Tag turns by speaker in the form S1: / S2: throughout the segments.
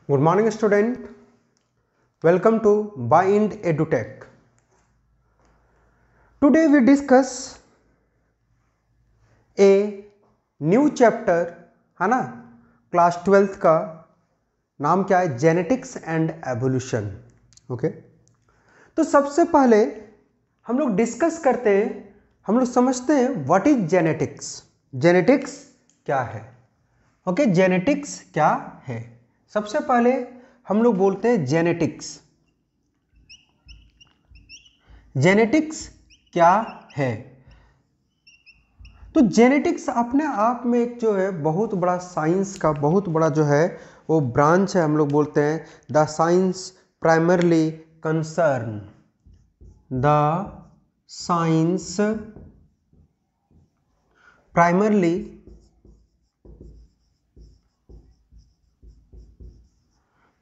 S1: Good morning student, welcome to Bind EduTech. Today we discuss a new chapter है ना, class 12th का नाम क्या है, जेनेटिक्स एंड एवोल्यूशन। ओके, तो सबसे पहले हम लोग डिस्कस करते हैं, हम लोग समझते हैं व्हाट इज जेनेटिक्स। जेनेटिक्स क्या है? ओके, जेनेटिक्स क्या है? सबसे पहले हम लोग बोलते हैं जेनेटिक्स। जेनेटिक्स क्या है? तो जेनेटिक्स अपने आप में एक जो है बहुत बड़ा साइंस का बहुत बड़ा जो है वो ब्रांच है। हम लोग बोलते हैं the science primarily concern, the science primarily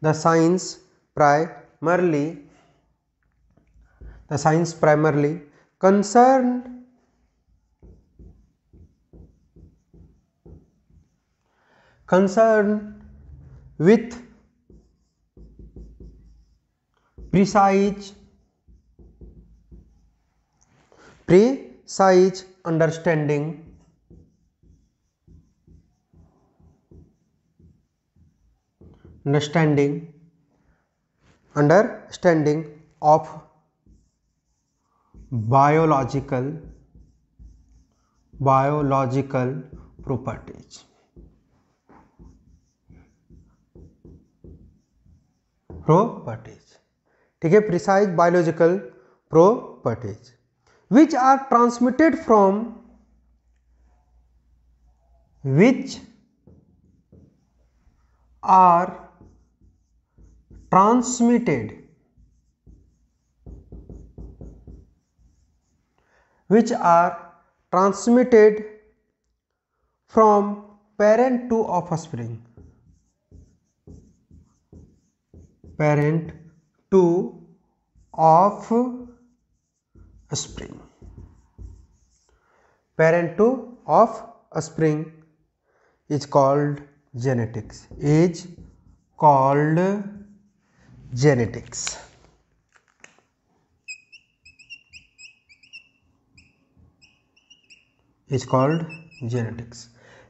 S1: the science primarily concerned with precise understanding of biological properties। ठीक है, precise biological properties which are transmitted from from parent to offspring, is called genetics,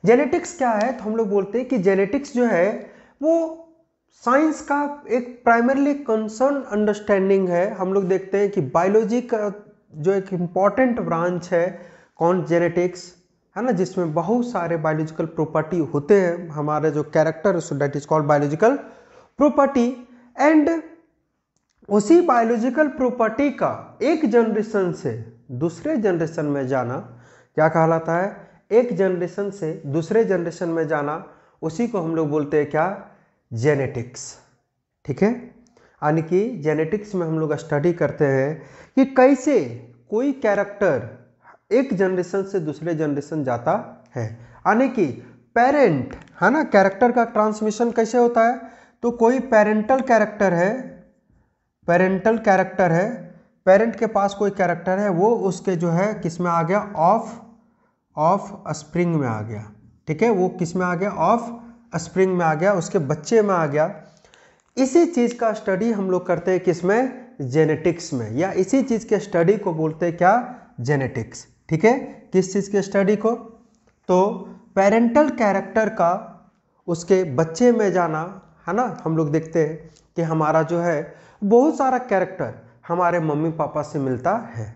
S1: genetics क्या है? तो हम लोग बोलते हैं कि जेनेटिक्स जो है वो साइंस का एक प्राइमरली कंसर्न अंडरस्टैंडिंग है। हम लोग देखते हैं कि बायोलॉजी का जो एक इम्पॉर्टेंट ब्रांच है, कौन? जेनेटिक्स है ना, जिसमें बहुत सारे बायोलॉजिकल प्रॉपर्टी होते हैं। हमारे जो character that is called biological property, and उसी बायोलॉजिकल प्रॉपर्टी का एक जनरेशन से दूसरे जनरेशन में जाना क्या कहलाता है? एक जनरेशन से दूसरे जनरेशन में जाना, उसी को हम लोग बोलते हैं क्या? जेनेटिक्स। ठीक है, यानी कि जेनेटिक्स में हम लोग स्टडी करते हैं कि कैसे कोई कैरेक्टर एक जनरेशन से दूसरे जनरेशन जाता है, यानी कि पेरेंट है ना, कैरेक्टर का ट्रांसमिशन कैसे होता है? तो कोई पेरेंटल कैरेक्टर है, पेरेंट के पास कोई कैरेक्टर है, वो उसके जो है किस में आ गया? ऑफ स्प्रिंग में आ गया। ठीक है, वो किस में आ गया? ऑफ स्प्रिंग में आ गया, उसके बच्चे में आ गया। इसी चीज का स्टडी हम लोग करते हैं किसमें? जेनेटिक्स में, या इसी चीज के स्टडी को बोलते हैं क्या? जेनेटिक्स। ठीक है, किस चीज के स्टडी को? तो पेरेंटल कैरेक्टर का उसके बच्चे में जाना है ना। हम लोग देखते हैं कि हमारा जो है बहुत सारा कैरेक्टर हमारे मम्मी पापा से मिलता है,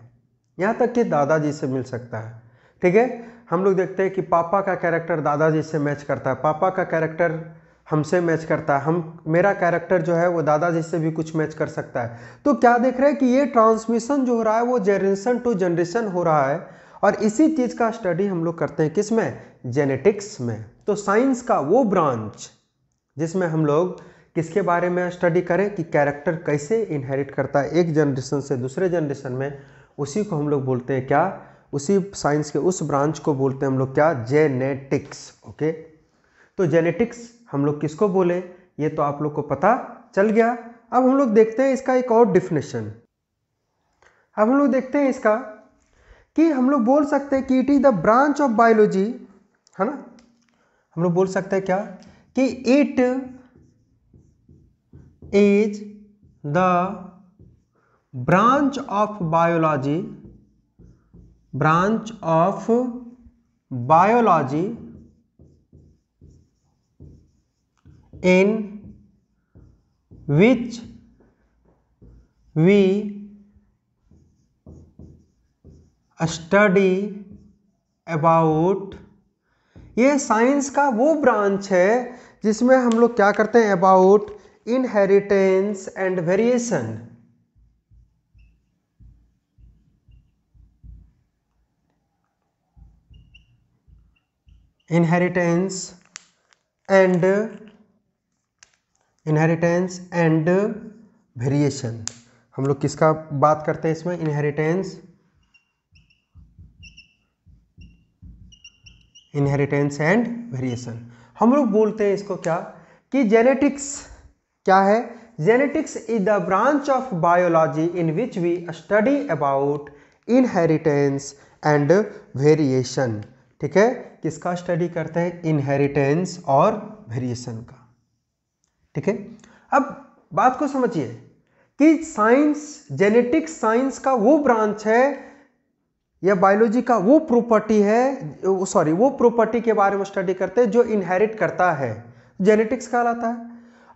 S1: यहाँ तक कि दादाजी से मिल सकता है। ठीक है, हम लोग देखते हैं कि पापा का कैरेक्टर दादाजी से मैच करता है, पापा का कैरेक्टर हमसे मैच करता है, मेरा कैरेक्टर जो है वो दादाजी से भी कुछ मैच कर सकता है। तो क्या देख रहे हैं कि ये ट्रांसमिशन जो हो रहा है वो जनरेशन टू जनरेशन हो रहा है, और इसी चीज का स्टडी हम लोग करते हैं किसमें? जेनेटिक्स में। तो साइंस का वो ब्रांच जिसमें हम लोग किसके बारे में स्टडी करें कि कैरेक्टर कैसे इनहेरिट करता है एक जनरेशन से दूसरे जनरेशन में, उसी को हम लोग बोलते हैं क्या? उसी साइंस के उस ब्रांच को बोलते हैं हम लोग क्या? जेनेटिक्स। ओके, तो जेनेटिक्स हम लोग किसको बोले ये तो आप लोग को पता चल गया। अब हम लोग देखते हैं इसका एक और डिफिनेशन। अब हम लोग देखते हैं इसका कि हम लोग बोल सकते हैं कि it is the branch of biology, है ना। हम लोग बोल सकते हैं क्या कि it is the branch of biology in which we study about, ये साइंस का वो ब्रांच है जिसमें हम लोग क्या करते हैं, about inheritance and variation. Inheritance and variation, हम लोग किसका बात करते हैं इसमें, इनहेरिटेंस एंड वेरिएशन। हम लोग बोलते हैं इसको क्या, कि जेनेटिक्स क्या है, genetics is the branch of biology in which we study about inheritance and variation. ठीक है, किसका स्टडी करते हैं, इनहेरिटेंस और वेरिएशन का। ठीक है, अब बात को समझिए कि साइंस, जेनेटिक्स साइंस का वो ब्रांच है या बायोलॉजी का वो प्रॉपर्टी है, वो प्रॉपर्टी के बारे में स्टडी करते हैं जो इनहेरिट करता है, जेनेटिक्स कहलाता है।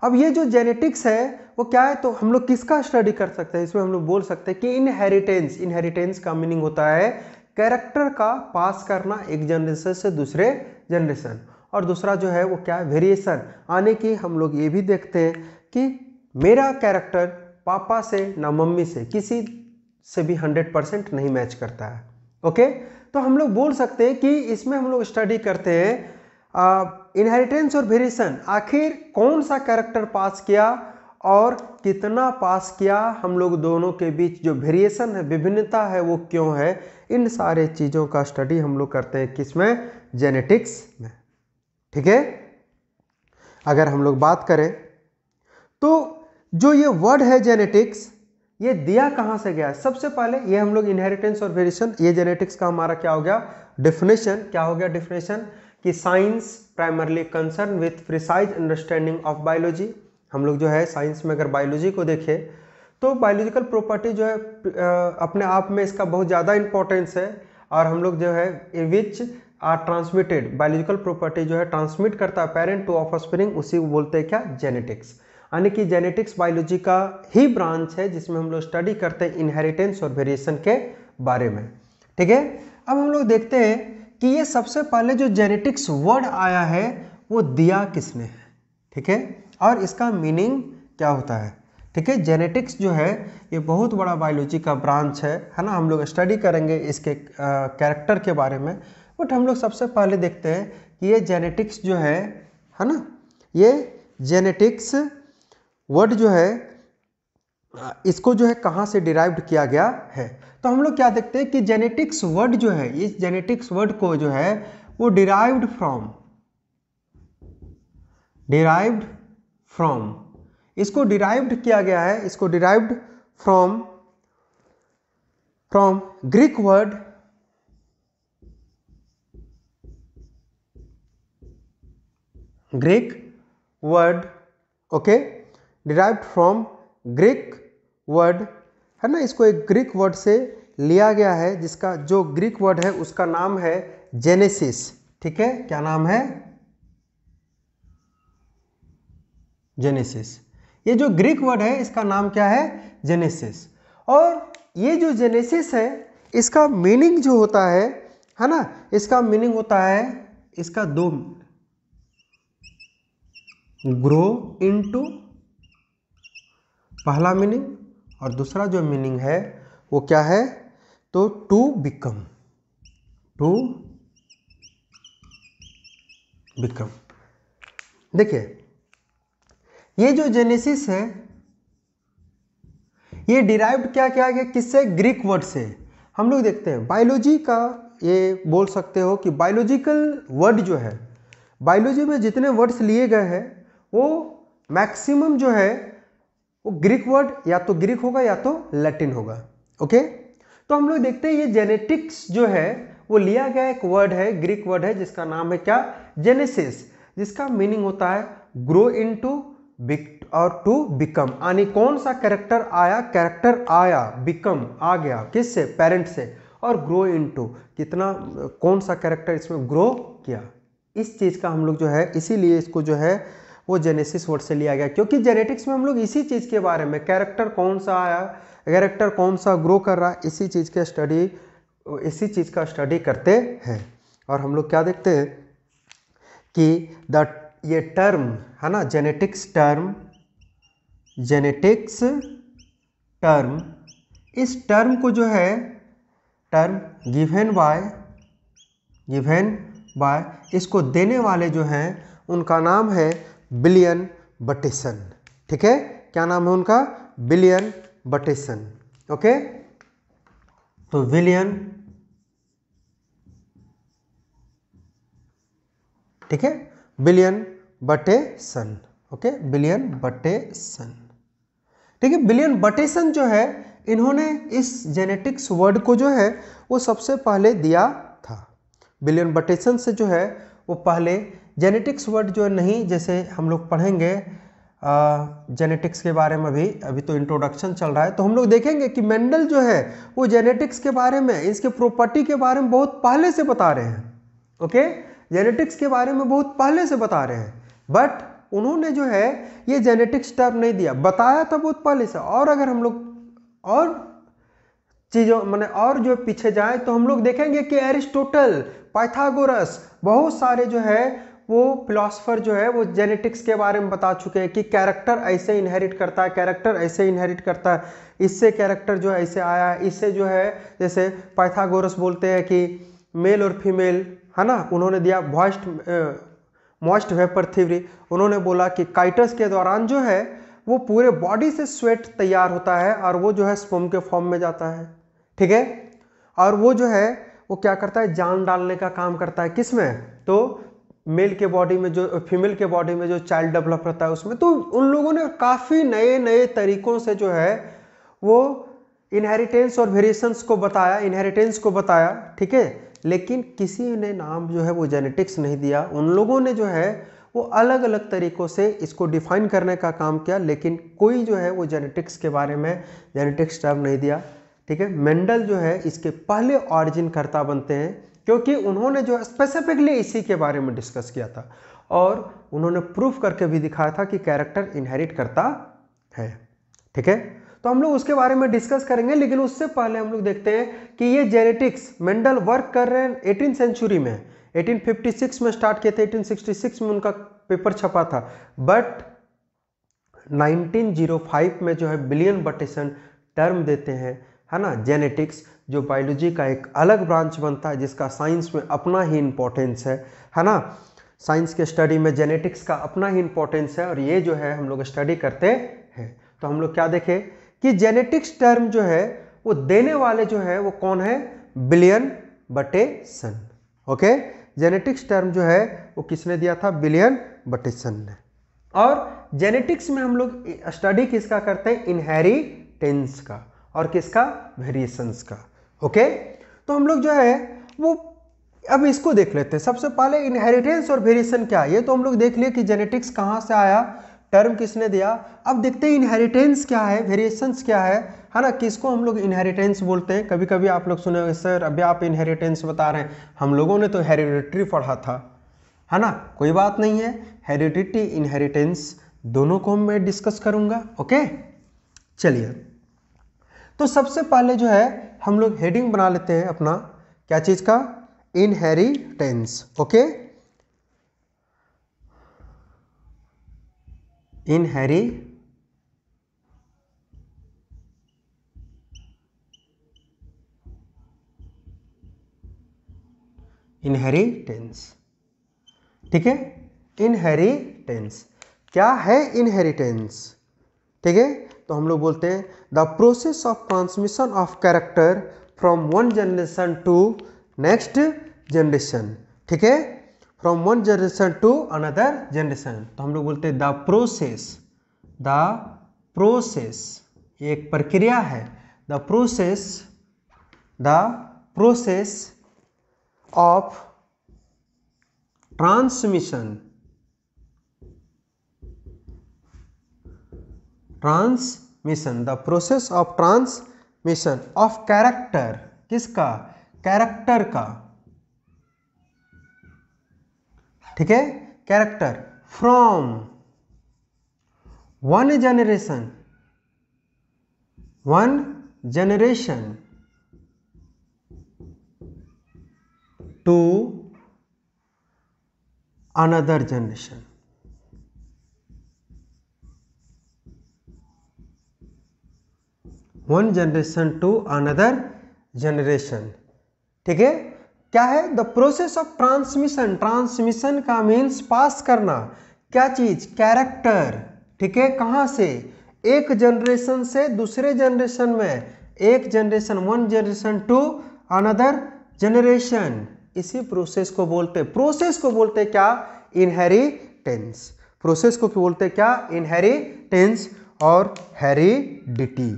S1: अब ये जो जेनेटिक्स है वो क्या है, तो हम लोग किसका स्टडी कर सकते हैं, इसमें हम लोग बोल सकते हैं कि इनहेरिटेंस का मीनिंग होता है कैरेक्टर का पास करना एक जनरेशन से दूसरे जनरेशन, और दूसरा जो है वो क्या है, वेरिएशन आने की। हम लोग ये भी देखते हैं कि मेरा कैरेक्टर पापा से ना मम्मी से किसी से भी 100% नहीं मैच करता है। ओके, तो हम लोग बोल सकते हैं कि इसमें हम लोग स्टडी करते हैं इनहेरिटेंस और वेरिएशन, आखिर कौन सा कैरेक्टर पास किया और कितना पास किया, हम लोग दोनों के बीच जो वेरिएशन है, विभिन्नता है, वो क्यों है, इन सारे चीज़ों का स्टडी हम लोग करते हैं किसमें, जेनेटिक्स में। ठीक है, अगर हम लोग बात करें तो जो ये वर्ड है जेनेटिक्स, ये दिया कहाँ से गया है, सबसे पहले ये हम लोग इनहेरिटेंस और वेरिएशन, ये जेनेटिक्स का हमारा क्या हो गया, डेफिनेशन। क्या हो गया डेफिनेशन, कि science primarily concern with precise understanding of biology. हम लोग जो है साइंस में अगर बायोलॉजी को देखें तो बायोलॉजिकल प्रॉपर्टी जो है अपने आप में इसका बहुत ज़्यादा इंपॉर्टेंस है, और हम लोग जो है which are transmitted, biological property जो है ट्रांसमिट करता है पेरेंट टू ऑफस्प्रिंग, उसी को बोलते हैं क्या, जेनेटिक्स। यानी कि जेनेटिक्स बायोलॉजी का ही ब्रांच है जिसमें हम लोग स्टडी करते हैं इनहेरिटेंस और वेरिएशन के बारे में। ठीक है, अब हम लोग देखते हैं कि ये सबसे पहले जो जेनेटिक्स वर्ड आया है वो दिया किसने है। ठीक है, और इसका मीनिंग क्या होता है। ठीक है, जेनेटिक्स जो है ये बहुत बड़ा बायोलॉजी का ब्रांच है ना, हम लोग स्टडी करेंगे इसके कैरेक्टर के बारे में। बट हम लोग सबसे पहले देखते हैं कि ये जेनेटिक्स जो है ना, ये जेनेटिक्स वर्ड जो है इसको जो है कहाँ से डिराइव्ड किया गया है। तो हम लोग क्या देखते हैं कि जेनेटिक्स वर्ड जो है, इस जेनेटिक्स वर्ड को जो है वो डिराइव्ड फ्रॉम, इसको डिराइव्ड किया गया है, इसको derived from Greek word, okay, derived from Greek word है ना, इसको एक ग्रीक वर्ड से लिया गया है, जिसका जो ग्रीक वर्ड है उसका नाम है जेनेसिस। ठीक है, क्या नाम है, जेनेसिस। ये जो ग्रीक वर्ड है इसका नाम क्या है, जेनेसिस। और ये जो जेनेसिस है इसका मीनिंग जो होता है ना, इसका मीनिंग होता है, इसका दो, ग्रो इनटू पहला मीनिंग, और दूसरा जो मीनिंग है वो क्या है, तो टू बिकम। देखिए ये जो जेनेसिस है ये डिराइव्ड क्या किया गया, किससे, ग्रीक वर्ड से। हम लोग देखते हैं बायोलॉजी का, ये बोल सकते हो कि बायोलॉजिकल वर्ड जो है, बायोलॉजी में जितने वर्ड्स लिए गए हैं वो मैक्सिमम जो है वो ग्रीक वर्ड, या तो ग्रीक होगा या तो लैटिन होगा। ओके, तो हम लोग देखते हैं ये जेनेटिक्स जो है वो लिया गया एक वर्ड है, ग्रीक वर्ड है, जिसका नाम है क्या, जेनेसिस, जिसका मीनिंग होता है ग्रो इनटू टू बिकम, यानी कौन सा कैरेक्टर आया, कैरेक्टर आया, बिकम आ गया, किससे, पेरेंट से, और ग्रो इनटू, कितना कौन सा कैरेक्टर इसमें ग्रो किया, इस चीज का हम लोग जो है, इसीलिए इसको जो है वो जेनेसिस वर्ड से लिया गया, क्योंकि जेनेटिक्स में हम लोग इसी चीज के बारे में, कैरेक्टर कौन सा आया, कैरेक्टर कौन सा ग्रो कर रहा है, इसी चीज का स्टडी करते हैं। और हम लोग क्या देखते हैं कि ये टर्म है ना, जेनेटिक्स टर्म, इस टर्म को जो है, टर्म गिवन बाय इसको देने वाले जो हैं उनका नाम है विलियम बटेसन। ठीक है, क्या नाम है उनका, विलियम बटेसन। ओके, तो विलियम, ठीक है, विलियम बटेसन। ओके, विलियम बटेसन, ठीक है। विलियम बटेसन जो है, इन्होंने इस जेनेटिक्स वर्ड को जो है वो सबसे पहले दिया था। विलियम बटेसन से जो है वो पहले जेनेटिक्स वर्ड जो है नहीं, जैसे हम लोग पढ़ेंगे जेनेटिक्स के बारे में भी, अभी तो इंट्रोडक्शन चल रहा है, तो हम लोग देखेंगे कि मेंडल जो है वो जेनेटिक्स के बारे में, इसके प्रॉपर्टी के बारे में बहुत पहले से बता रहे हैं। ओके, जेनेटिक्स के बारे में बहुत पहले से बता रहे हैं, बट उन्होंने जो है ये जेनेटिक्स टर्म नहीं दिया, बताया था बहुत पहले से। और अगर हम लोग और चीजों मैंने और जो पीछे जाए तो हम लोग देखेंगे कि एरिस्टोटल, पाइथागोरस, बहुत सारे जो है वो फिलोसफर जो है वो जेनेटिक्स के बारे में बता चुके हैं कि कैरेक्टर ऐसे इनहेरिट करता है, कैरेक्टर ऐसे इनहेरिट करता है, इससे कैरेक्टर जो है ऐसे आया, इससे जो है, जैसे पाइथागोरस बोलते हैं कि मेल और फीमेल, है ना, उन्होंने दिया मॉइस्ट वेपर थ्योरी, उन्होंने बोला कि काइटस के दौरान जो है वो पूरे बॉडी से स्वेट तैयार होता है और वो जो है स्पर्म के फॉर्म में जाता है। ठीक है, और वो जो है वो क्या करता है, जान डालने का काम करता है, किसमें, तो मेल के बॉडी में, जो फीमेल के बॉडी में जो चाइल्ड डेवलप होता है उसमें। तो उन लोगों ने काफ़ी नए नए तरीकों से जो है वो इनहेरिटेंस और वेरिएशंस को बताया, इनहेरिटेंस को बताया। ठीक है, लेकिन किसी ने नाम जो है वो जेनेटिक्स नहीं दिया। उन लोगों ने जो है वो अलग अलग तरीकों से इसको डिफाइन करने का काम किया, लेकिन कोई जो है वो जेनेटिक्स के बारे में जेनेटिक्स टर्म नहीं दिया। ठीक है, मेंडल जो है इसके पहले ऑरिजिन कर्ता बनते हैं, क्योंकि उन्होंने जो स्पेसिफिकली इसी के बारे में डिस्कस किया था और उन्होंने प्रूफ करके भी दिखाया था कि कैरेक्टर इनहेरिट करता है। ठीक है, तो हम लोग उसके बारे में डिस्कस करेंगे, लेकिन उससे पहले हम लोग देखते हैं कि ये जेनेटिक्स मेंडल वर्क कर रहे हैं 18th सेंचुरी में, 1856 में स्टार्ट किए थे, 1866 में उनका पेपर छपा था, बट 1905 में जो है विलियम बटेसन टर्म देते हैं, है ना, जेनेटिक्स, जो बायोलॉजी का एक अलग ब्रांच बनता है जिसका साइंस में अपना ही इम्पोर्टेंस है ना, साइंस के स्टडी में जेनेटिक्स का अपना ही इम्पोर्टेंस है, और ये जो है हम लोग स्टडी करते हैं। तो हम लोग क्या देखें कि जेनेटिक्स टर्म जो है वो देने वाले जो है वो कौन है, विलियम बटेसन। ओके, जेनेटिक्स टर्म जो है वो किसने दिया था, विलियम बटेसन ने। और जेनेटिक्स में हम लोग स्टडी किसका करते हैं, इनहेरिटेंस का, और किसका, वेरिएशंस का। ओके, तो हम लोग जो है वो अब इसको देख लेते हैं। सबसे पहले इनहेरिटेंस और वेरिएशन क्या है, ये तो हम लोग देख लिए कि जेनेटिक्स कहाँ से आया, टर्म किसने दिया। अब देखते हैं इनहेरिटेंस क्या है, वेरिएशंस क्या है ना, किसको हम लोग इनहेरिटेंस बोलते हैं। कभी कभी आप लोग सुने होंगे, सर अभी आप इनहेरिटेंस बता रहे हैं, हम लोगों ने तो हेरिडिटरी पढ़ा था, है ना। कोई बात नहीं है, हेरिडिटी इनहेरिटेंस दोनों को मैं डिस्कस करूंगा। ओके, चलिए, तो सबसे पहले जो है हम लोग हेडिंग बना लेते हैं अपना, क्या चीज का, इनहेरिटेंस। Okay, inheritance. ठीक है, इनहेरिटेंस क्या है, इनहेरिटेंस। ठीक है, तो हम लोग बोलते हैं the process of transmission of character from one generation to next generation. ठीक है, from one generation to another generation. तो हम लोग बोलते हैं द प्रोसेस, एक प्रक्रिया है, the process of transmission transmission, the process of transmission of character, किसका, कैरेक्टर का, ठीक है, character from one generation to another generation, one generation to another generation, ठीक है। क्या है, the process of transmission, transmission का मीन्स पास करना, क्या चीज, कैरेक्टर, ठीक है, कहां से, एक जनरेशन से दूसरे जनरेशन में, एक generation, one generation to another generation, इसी प्रोसेस को बोलते, प्रोसेस को बोलते क्या, इनहेरिटेंस, प्रोसेस को बोलते क्या, इनहेरिटेंस और हेरिडिटी,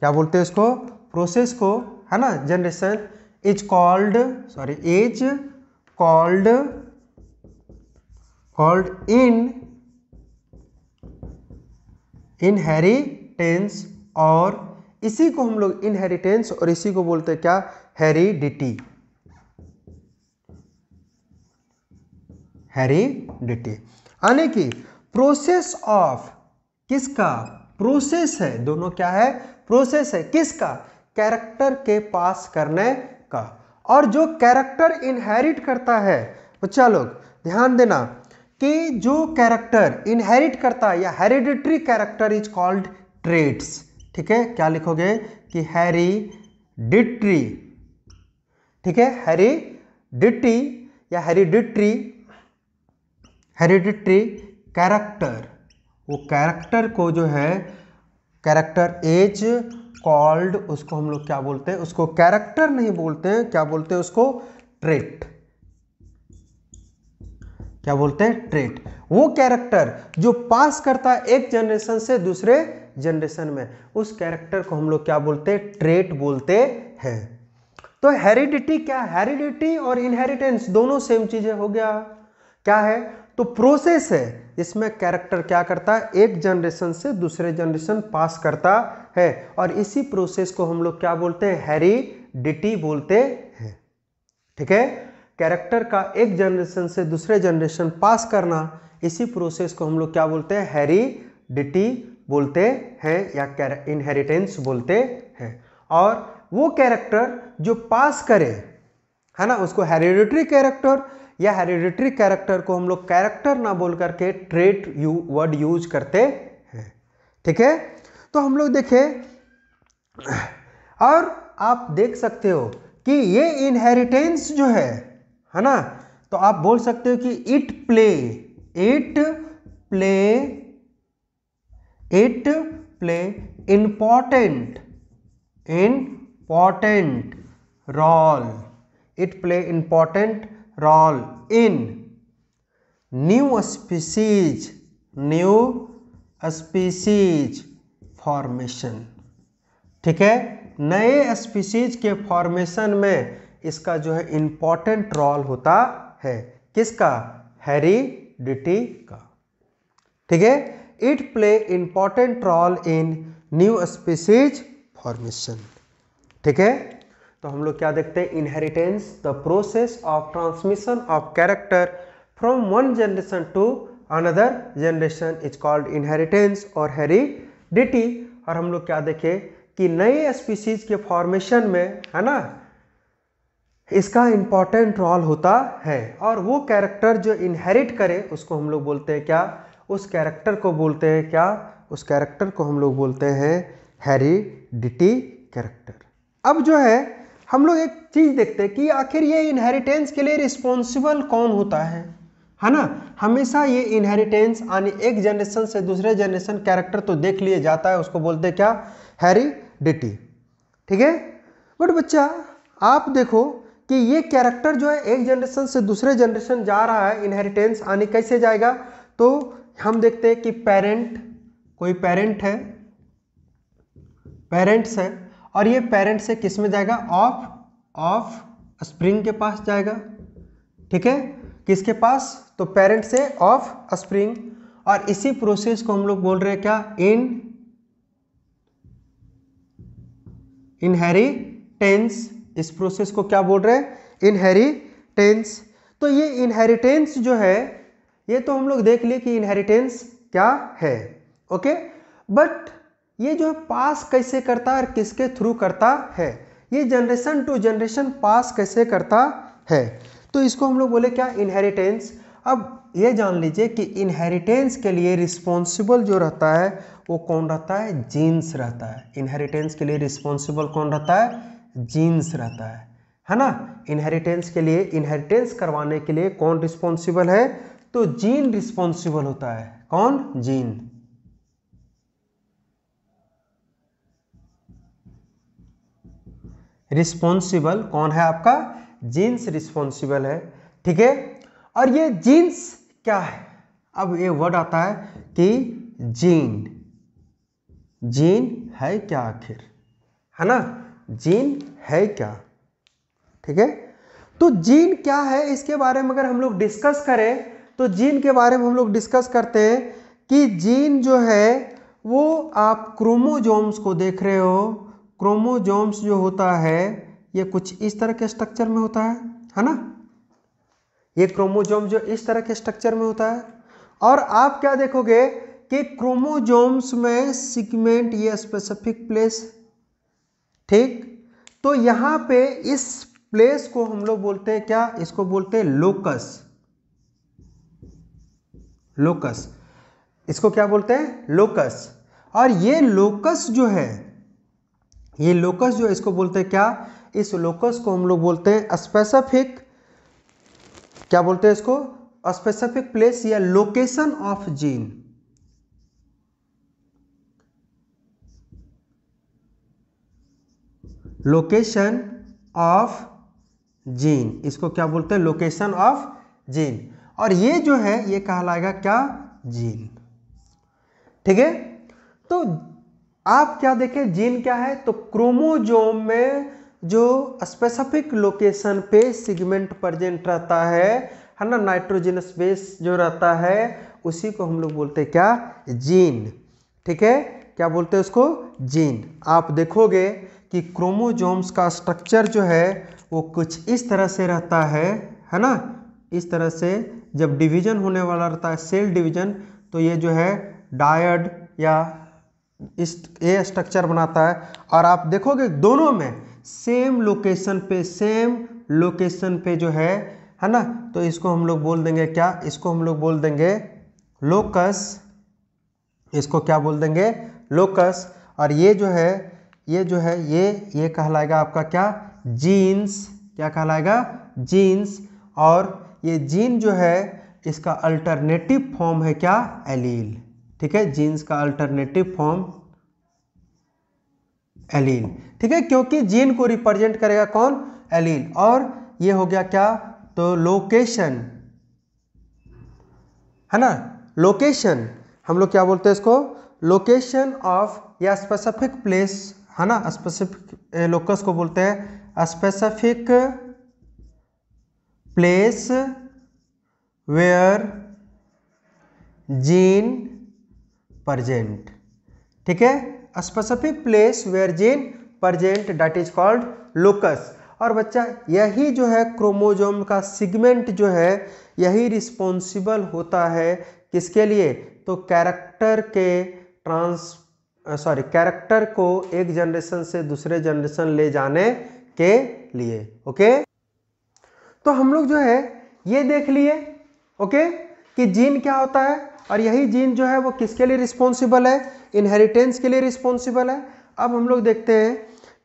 S1: क्या बोलते हैं इसको, प्रोसेस को, है ना, जनरेशन इज कॉल्ड इनहेरिटेंस, और इसी को हम लोग इनहेरिटेंस और इसी को बोलते हैं क्या, हेरिडिटी, हेरिडिटी, यानी कि प्रोसेस ऑफ, किसका, प्रोसेस है, दोनों क्या है, प्रोसेस है, किसका, कैरेक्टर के पास करने का, और जो कैरेक्टर इनहेरिट करता है, बच्चा लोग ध्यान देना कि जो कैरेक्टर इनहेरिट करता है या hereditary character is called traits, ठीक है, क्या लिखोगे कि हेरिडिटरी, ठीक है, हेरिडिटी या हेरिडिटरी कैरेक्टर, वो कैरेक्टर को जो है, कैरेक्टर एज कॉल्ड, उसको हम लोग क्या बोलते हैं, उसको कैरेक्टर नहीं बोलते हैं, क्या बोलते हैं उसको, ट्रेट, क्या बोलते हैं, ट्रेट, वो कैरेक्टर जो पास करता है एक जनरेशन से दूसरे जनरेशन में, उस कैरेक्टर को हम लोग क्या बोलते हैं, ट्रेट बोलते हैं। तो हेरिडिटी क्या, हेरिडिटी और इनहेरिटेंस दोनों सेम चीजें हो गया, क्या है, तो प्रोसेस है जिसमें कैरेक्टर क्या करता है, एक जनरेशन से दूसरे जनरेशन पास करता है, और इसी प्रोसेस को हम लोग क्या बोलते हैं, हेरिडिटी बोलते हैं, ठीक है, कैरेक्टर का एक जनरेशन से दूसरे जनरेशन पास करना, इसी प्रोसेस को हम लोग क्या बोलते हैं, हेरिडिटी बोलते हैं या इनहेरिटेंस बोलते हैं, और वो कैरेक्टर जो पास करे, है ना, उसको हेरिडिटरी कैरेक्टर, या हेरिडिटरी कैरेक्टर को हम लोग कैरेक्टर ना बोल करके ट्रेट वर्ड यूज करते हैं, ठीक है। तो हम लोग देखें, और आप देख सकते हो कि ये इनहेरिटेंस जो है ना, तो आप बोल सकते हो कि it play important role, it play important role in new species formation, ठीक है, नए स्पीसीज के फॉर्मेशन में इसका जो है इंपॉर्टेंट रोल होता है, किसका, हेरिडिटी का, ठीक है, it play important role in new species formation, ठीक है। तो हम लोग क्या देखते हैं, inheritance, the process of transmission of character from one generation to another generation is called inheritance और हेरिडिटी, और हम लोग क्या देखें कि नए स्पीसीज के फॉर्मेशन में, है ना, इसका इंपॉर्टेंट रोल होता है, और वो कैरेक्टर जो इनहेरिट करे उसको हम लोग बोलते हैं क्या, उस कैरेक्टर को बोलते हैं क्या, उस कैरेक्टर को हम लोग बोलते हैं हेरिडिटी कैरेक्टर। अब जो है हम लोग एक चीज देखते हैं कि आखिर ये इनहेरिटेंस के लिए रिस्पॉन्सिबल कौन होता है ना, हमेशा ये इनहेरिटेंस यानी एक जनरेशन से दूसरे जनरेशन कैरेक्टर तो देख लिया जाता है, उसको बोलते हैं क्या, हेरिडिटी, ठीक है। बट बच्चा आप देखो कि ये कैरेक्टर जो है एक जनरेशन से दूसरे जनरेशन जा रहा है, इनहेरिटेंस यानी कैसे जाएगा, तो हम देखते हैं कि कोई पेरेंट्स है, और ये पेरेंट से किस में जाएगा, ऑफ स्प्रिंग के पास जाएगा, ठीक है, किसके पास, तो पेरेंट से ऑफ स्प्रिंग, और इसी प्रोसेस को हम लोग बोल रहे हैं क्या, इनहेरिटेंस, इस प्रोसेस को क्या बोल रहे हैं? इनहेरिटेंस। तो ये इनहेरिटेंस जो है, ये तो हम लोग देख लिए कि इनहेरिटेंस क्या है, ओके। बट ये जो पास कैसे करता है और किसके थ्रू करता है, ये जनरेशन टू जनरेशन पास कैसे करता है, तो इसको हम लोग बोले क्या? इनहेरिटेंस। अब ये जान लीजिए कि इनहेरिटेंस के लिए रिस्पॉन्सिबल जो रहता है वो कौन रहता है? जीन्स रहता है। इनहेरिटेंस के लिए रिस्पॉन्सिबल कौन रहता है? जीन्स रहता है ना। इनहेरिटेंस के लिए, इनहेरिटेंस करवाने के लिए कौन रिस्पॉन्सिबल है? तो जीन रिस्पॉन्सिबल होता है। कौन? जीन। रिस्पॉन्सिबल कौन है आपका? जीन्स रिस्पॉन्सिबल है, ठीक है। और ये जीन्स क्या है? अब ये वर्ड आता है कि जीन। जीन है क्या आखिर, है ना? जीन है क्या, ठीक है। तो जीन क्या है इसके बारे में अगर हम लोग डिस्कस करें तो जीन के बारे में हम लोग डिस्कस करते हैं कि जीन जो है वो आप क्रोमोजोम्स को देख रहे हो। क्रोमोजोम्स जो होता है ये कुछ इस तरह के स्ट्रक्चर में होता है ना। ये क्रोमोजोम जो इस तरह के स्ट्रक्चर में होता है, और आप क्या देखोगे कि क्रोमोजोम्स में सिगमेंट, ये स्पेसिफिक प्लेस, ठीक। तो यहाँ पे इस प्लेस को हम लोग बोलते हैं क्या? इसको बोलते हैं लोकस। लोकस, इसको क्या बोलते हैं? लोकस। और ये लोकस जो है, ये लोकस जो है इसको बोलते हैं क्या? इस लोकस को हम लोग बोलते हैं स्पेसिफिक, क्या बोलते हैं इसको? स्पेसिफिक प्लेस या location of gene. Location of gene, इसको क्या बोलते हैं? Location of gene. और ये जो है ये कहलाएगा क्या? जीन, ठीक है। तो आप क्या देखें, जीन क्या है? तो क्रोमोजोम में जो स्पेसिफिक लोकेशन पे सिगमेंट प्रेजेंट रहता है ना, नाइट्रोजनस बेस जो रहता है उसी को हम लोग बोलते हैं क्या? जीन, ठीक है। क्या बोलते हैं उसको? जीन। आप देखोगे कि क्रोमोजोम्स का स्ट्रक्चर जो है वो कुछ इस तरह से रहता है ना। इस तरह से जब डिवीजन होने वाला रहता है, सेल डिवीजन, तो ये जो है डायड या इस ये स्ट्रक्चर बनाता है। और आप देखोगे दोनों में सेम लोकेशन पे, सेम लोकेशन पे जो है ना, तो इसको हम लोग बोल देंगे क्या? इसको हम लोग बोल देंगे लोकस। इसको क्या बोल देंगे? लोकस। और ये जो है ये कहलाएगा आपका क्या? जीन्स। क्या कहलाएगा? जीन्स। और ये जीन जो है इसका अल्टरनेटिव फॉर्म है क्या? एलील, ठीक है। जीन्स का अल्टरनेटिव फॉर्म एलील, ठीक है, क्योंकि जीन को रिप्रेजेंट करेगा कौन? एलील। और ये हो गया क्या? तो लोकेशन, है ना। लोकेशन हम लोग क्या बोलते हैं इसको? लोकेशन ऑफ या स्पेसिफिक प्लेस, है ना। स्पेसिफिक लोकस को बोलते हैं specific place where gene present, ठीक है। Specific place where gene present, that is called locus. और बच्चा यही जो है क्रोमोजोम का सिगमेंट जो है यही रिस्पॉन्सिबल होता है किसके लिए? तो कैरेक्टर कैरेक्टर को एक जनरेशन से दूसरे जनरेशन ले जाने के लिए, ओके। तो हम लोग जो है ये देख लिए, ओके, कि जीन क्या होता है। और यही जीन जो है वो किसके लिए रिस्पॉन्सिबल है? इनहेरिटेंस के लिए रिस्पॉन्सिबल है। अब हम लोग देखते हैं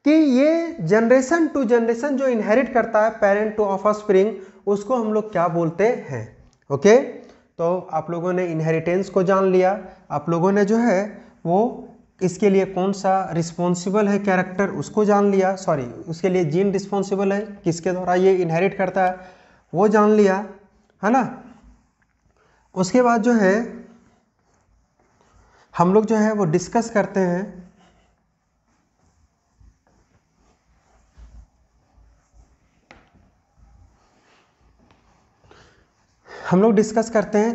S1: कि ये जनरेशन टू जनरेशन जो इनहेरिट करता है, पेरेंट टू ऑफस्प्रिंग, उसको हम लोग क्या बोलते हैं? ओके, तो आप लोगों ने इनहेरिटेंस को जान लिया। आप लोगों ने जो है वो इसके लिए कौन सा रिस्पॉन्सिबल है कैरेक्टर उसको जान लिया, सॉरी उसके लिए जीन रिस्पॉन्सिबल है, किसके द्वारा ये इनहेरिट करता है वो जान लिया, है ना। उसके बाद जो है हम लोग जो है वो डिस्कस करते हैं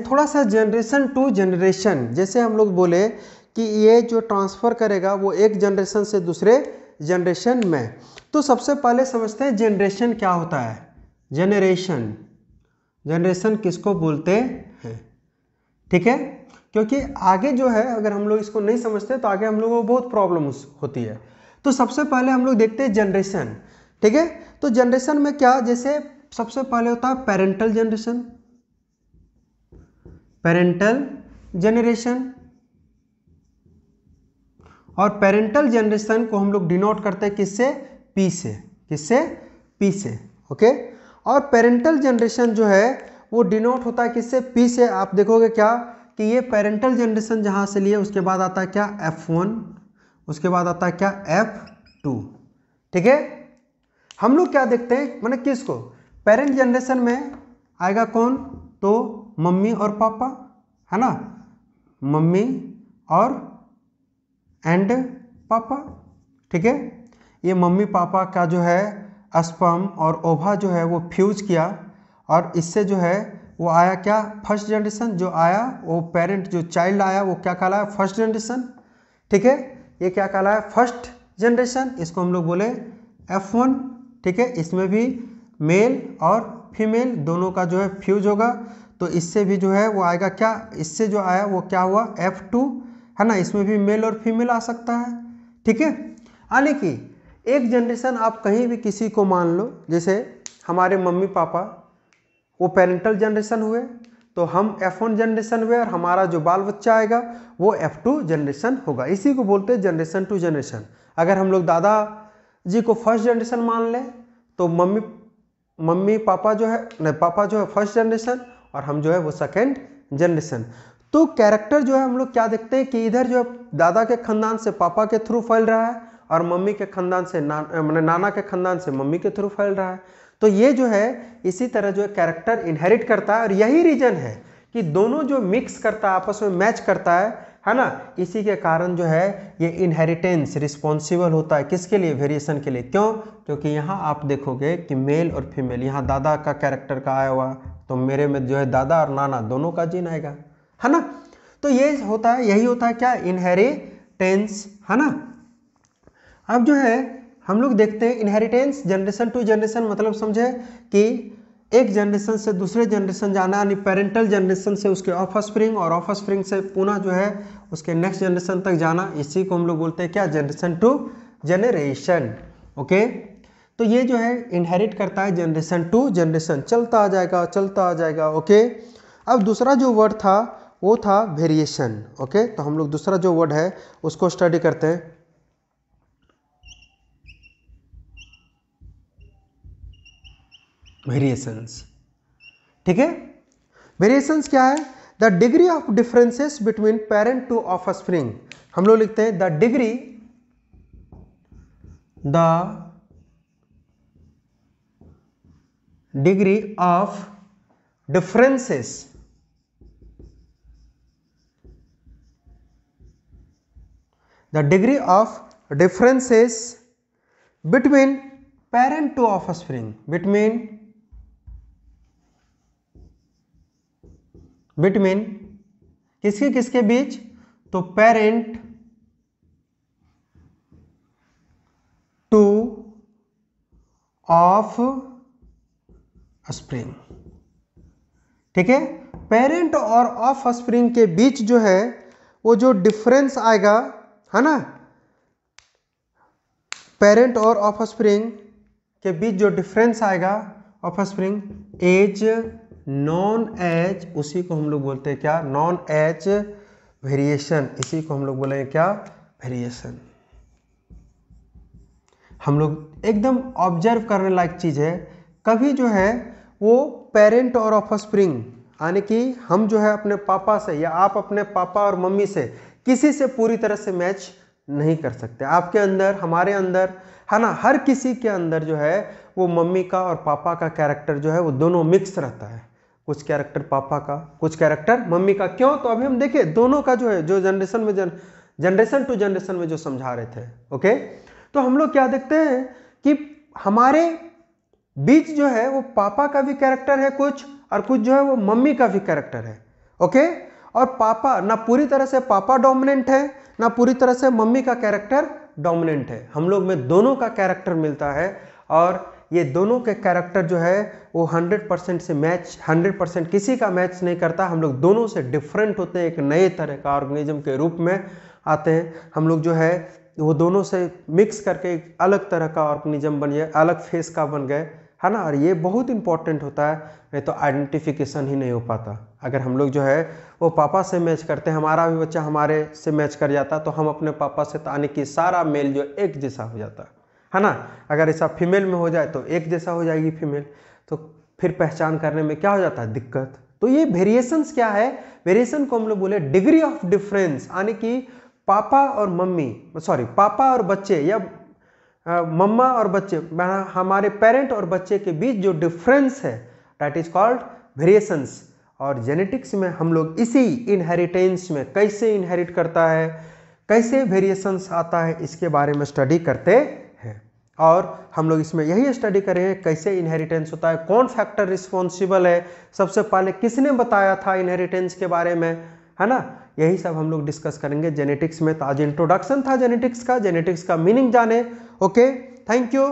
S1: थोड़ा सा जनरेशन टू जनरेशन। जैसे हम लोग बोले कि ये जो ट्रांसफ़र करेगा वो एक जनरेशन से दूसरे जनरेशन में। तो सबसे पहले समझते हैं जनरेशन क्या होता है। जनरेशन, जनरेशन किसको बोलते हैं, ठीक है, क्योंकि आगे जो है अगर हम लोग इसको नहीं समझते तो आगे हम लोगों को बहुत प्रॉब्लम होती है। तो सबसे पहले हम लोग देखते हैं जनरेशन, ठीक है। तो जनरेशन में क्या, जैसे सबसे पहले होता है पेरेंटल जनरेशन, पेरेंटल जनरेशन, और पेरेंटल जनरेशन को हम लोग डिनोट करते हैं किससे, पी से, किससे, पी से, ओके। और पेरेंटल जनरेशन जो है वो डिनोट होता है किससे, पी से। आप देखोगे क्या कि ये पेरेंटल जनरेशन जहां से लिए उसके बाद आता है क्या, F1, उसके बाद आता है क्या, F2, ठीक है। हम लोग क्या देखते हैं, मैंने किसको, पेरेंट जनरेशन में आएगा कौन, तो मम्मी और पापा, है ना, मम्मी और एंड पापा, ठीक है। ये मम्मी पापा का जो है स्पर्म और ओवा जो है वो फ्यूज किया और इससे जो है वो आया क्या, फर्स्ट जनरेशन जो आया, वो पेरेंट जो चाइल्ड आया वो क्या कहलाया, फर्स्ट जनरेशन, ठीक है। ये क्या कहलाया, फर्स्ट जनरेशन, इसको हम लोग बोले F1, ठीक है। इसमें भी मेल और फीमेल दोनों का जो है फ्यूज होगा, तो इससे भी जो है वो आएगा क्या, इससे जो आया वो क्या हुआ, F2, है ना। इसमें भी मेल और फीमेल आ सकता है, ठीक है। यानी कि एक जनरेशन आप कहीं भी किसी को मान लो, जैसे हमारे मम्मी पापा वो पेरेंटल जनरेशन हुए, तो हम F1 जनरेशन हुए और हमारा जो बाल बच्चा आएगा वो F2 जनरेशन होगा। इसी को बोलते हैं जनरेशन टू जनरेशन। अगर हम लोग दादा जी को फर्स्ट जनरेशन मान लें तो मम्मी पापा जो है, नहीं, पापा जो है फर्स्ट जनरेशन और हम जो है वो सेकेंड जनरेशन। तो कैरेक्टर जो है हम लोग क्या देखते हैं कि इधर जो दादा के खानदान से पापा के थ्रू फैल रहा है और मम्मी के खानदान से नाना के खानदान से मम्मी के थ्रू फैल रहा है। तो ये जो है इसी तरह जो है कैरेक्टर इनहेरिट करता है और यही रीजन है कि दोनों जो मिक्स करता है, आपस में मैच करता है ना। इसी के कारण जो है ये इनहेरिटेंस रिस्पॉन्सिबल होता है किसके लिए, वेरिएशन के लिए। क्यों, क्योंकि यहाँ आप देखोगे कि मेल और फीमेल, यहाँ दादा का कैरेक्टर का आया हुआ तो मेरे में जो है दादा और नाना दोनों का जीन आएगा, है ना। तो ये होता है, यही होता है क्या, इनहेरिटेंस, है ना। अब जो है हम लोग देखते हैं इनहेरिटेंस जनरेशन टू जनरेशन, मतलब समझे कि एक जनरेशन से दूसरे जनरेशन जाना, यानी पेरेंटल जनरेशन से उसके ऑफस्प्रिंग और ऑफस्प्रिंग से पुनः जो है उसके नेक्स्ट जनरेशन तक जाना, इसी को हम लोग बोलते हैं क्या, जनरेशन टू जनरेशन, ओके। तो ये जो है इनहेरिट करता है जनरेशन टू जनरेशन, चलता आ जाएगा, चलता आ जाएगा, ओके। अब दूसरा जो वर्ड था वो था वेरिएशन, ओके। तो हम लोग दूसरा जो वर्ड है उसको स्टडी करते हैं। वेरिएशंस, ठीक है। वेरिएशंस क्या है, the degree of differences between parent to offspring. हम लोग लिखते हैं the degree of differences between parent to offspring, between किसके किसके बीच, तो पेरेंट टू ऑफ स्प्रिंग, ठीक है। पेरेंट और ऑफ स्प्रिंग के बीच जो है वो जो डिफरेंस आएगा, है ना, पेरेंट और ऑफ स्प्रिंग के बीच जो डिफरेंस आएगा ऑफ स्प्रिंग, एज नॉन एज, उसी को हम लोग बोलते हैं क्या, नॉन एज वेरिएशन, इसी को हम लोग बोलेंगे क्या, वेरिएशन। हम लोग एकदम ऑब्जर्व करने लायक चीज है, कभी जो है वो पेरेंट और ऑफस्प्रिंग, यानी कि हम जो है अपने पापा से या आप अपने पापा और मम्मी से किसी से पूरी तरह से मैच नहीं कर सकते। आपके अंदर, हमारे अंदर, है ना, हर किसी के अंदर जो है वो मम्मी का और पापा का कैरेक्टर जो है वो दोनों मिक्स रहता है। कुछ कैरेक्टर पापा का, कुछ कैरेक्टर मम्मी का। क्यों, तो अभी हम देखें दोनों का जो है, जो जनरेशन में जनरेशन टू जनरेशन में जो समझा रहे थे, ओके। तो हम लोग क्या देखते हैं कि हमारे बीच जो है वो पापा का भी कैरेक्टर है कुछ, और कुछ जो है वो मम्मी का भी कैरेक्टर है, ओके। और पापा ना पूरी तरह से पापा डोमिनेंट है, ना पूरी तरह से मम्मी का कैरेक्टर डोमिनेंट है, हम लोग में दोनों का कैरेक्टर मिलता है और ये दोनों के कैरेक्टर जो है वो 100% से मैच 100% किसी का मैच नहीं करता। हम लोग दोनों से डिफरेंट होते हैं, एक नए तरह का ऑर्गेनिज्म के रूप में आते हैं। हम लोग जो है वो दोनों से मिक्स करके एक अलग तरह का ऑर्गेनिज्म बन गए, अलग फेस का बन गए, है ना। और ये बहुत इंपॉर्टेंट होता है, नहीं तो आइडेंटिफिकेशन ही नहीं हो पाता। अगर हम लोग जो है वो पापा से मैच करते हैं, हमारा भी बच्चा हमारे से मैच कर जाता तो हम अपने पापा से, यानी कि सारा मेल जो एक जैसा हो जाता है ना। अगर ऐसा फीमेल में हो जाए तो एक जैसा हो जाएगी फीमेल, तो फिर पहचान करने में क्या हो जाता है, दिक्कत। तो ये वेरिएशंस क्या है, वेरिएशन को हम लोग बोले डिग्री ऑफ डिफरेंस, यानी कि पापा और मम्मी, सॉरी पापा और बच्चे या मम्मा और बच्चे, हमारे पेरेंट और बच्चे के बीच जो डिफरेंस है दैट इज कॉल्ड वेरिएशंस। और जेनेटिक्स में हम लोग इसी इनहेरिटेंस में कैसे इनहेरिट करता है, कैसे वेरिएशंस आता है, इसके बारे में स्टडी करते हैं। और हम लोग इसमें यही स्टडी करेंगे कैसे इनहेरिटेंस होता है, कौन फैक्टर रिस्पॉन्सिबल है, सबसे पहले किसने बताया था इनहेरिटेंस के बारे में, है ना। यही सब हम लोग डिस्कस करेंगे जेनेटिक्स में। तो आज इंट्रोडक्शन था जेनेटिक्स का मीनिंग जाने। Okay, thank you.